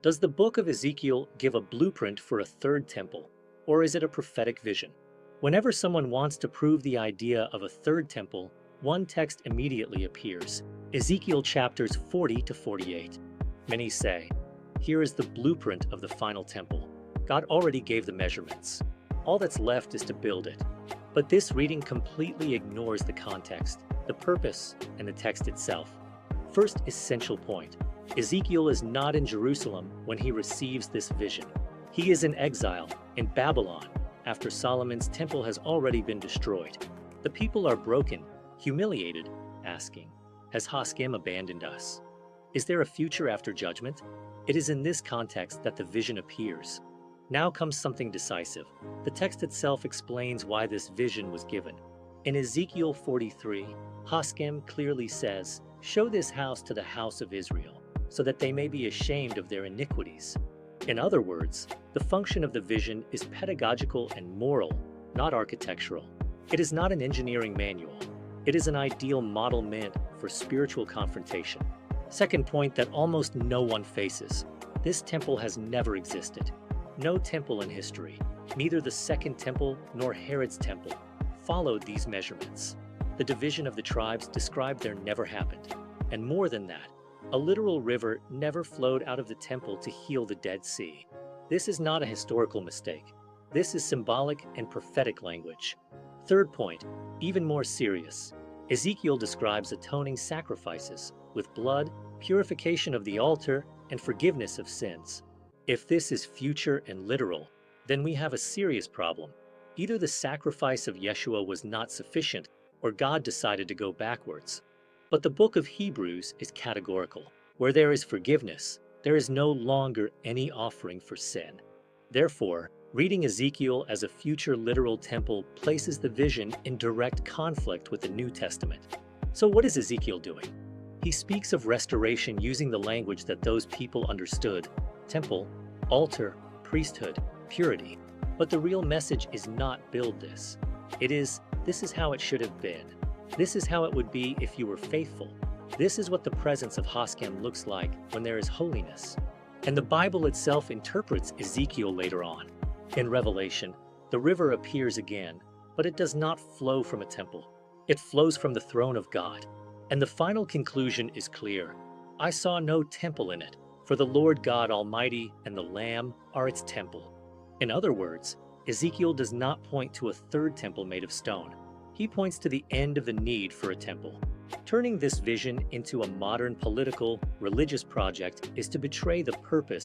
Does the book of Ezekiel give a blueprint for a third temple, or is it a prophetic vision? Whenever someone wants to prove the idea of a third temple, one text immediately appears, Ezekiel chapters 40 to 48. Many say, here is the blueprint of the final temple. God already gave the measurements. All that's left is to build it. But this reading completely ignores the context, the purpose, and the text itself. First essential point. Ezekiel is not in Jerusalem when he receives this vision. He is in exile, in Babylon, after Solomon's temple has already been destroyed. The people are broken, humiliated, asking, has Haskim abandoned us? Is there a future after judgment? It is in this context that the vision appears. Now comes something decisive. The text itself explains why this vision was given. In Ezekiel 43, Haskim clearly says, show this house to the house of Israel, so that they may be ashamed of their iniquities. In other words, the function of the vision is pedagogical and moral, not architectural. It is not an engineering manual. It is an ideal model meant for spiritual confrontation. Second point that almost no one faces. This temple has never existed. No temple in history, neither the Second Temple nor Herod's temple, followed these measurements. The division of the tribes described there never happened. And more than that, a literal river never flowed out of the temple to heal the Dead Sea. This is not a historical mistake. This is symbolic and prophetic language. Third point, even more serious. Ezekiel describes atoning sacrifices with blood, purification of the altar, and forgiveness of sins. If this is future and literal, then we have a serious problem. Either the sacrifice of Yeshua was not sufficient, or God decided to go backwards. But the book of Hebrews is categorical. Where there is forgiveness, there is no longer any offering for sin. Therefore, reading Ezekiel as a future literal temple places the vision in direct conflict with the New Testament. So what is Ezekiel doing? He speaks of restoration using the language that those people understood: temple, altar, priesthood, purity. But the real message is not build this. It is, this is how it should have been. This is how it would be if you were faithful. This is what the presence of Haskim looks like when there is holiness. And the Bible itself interprets Ezekiel later on. In Revelation, the river appears again, but it does not flow from a temple. It flows from the throne of God. And the final conclusion is clear. I saw no temple in it, for the Lord God Almighty and the Lamb are its temple. In other words, Ezekiel does not point to a third temple made of stone. He points to the end of the need for a temple. Turning this vision into a modern political, religious project is to betray the purpose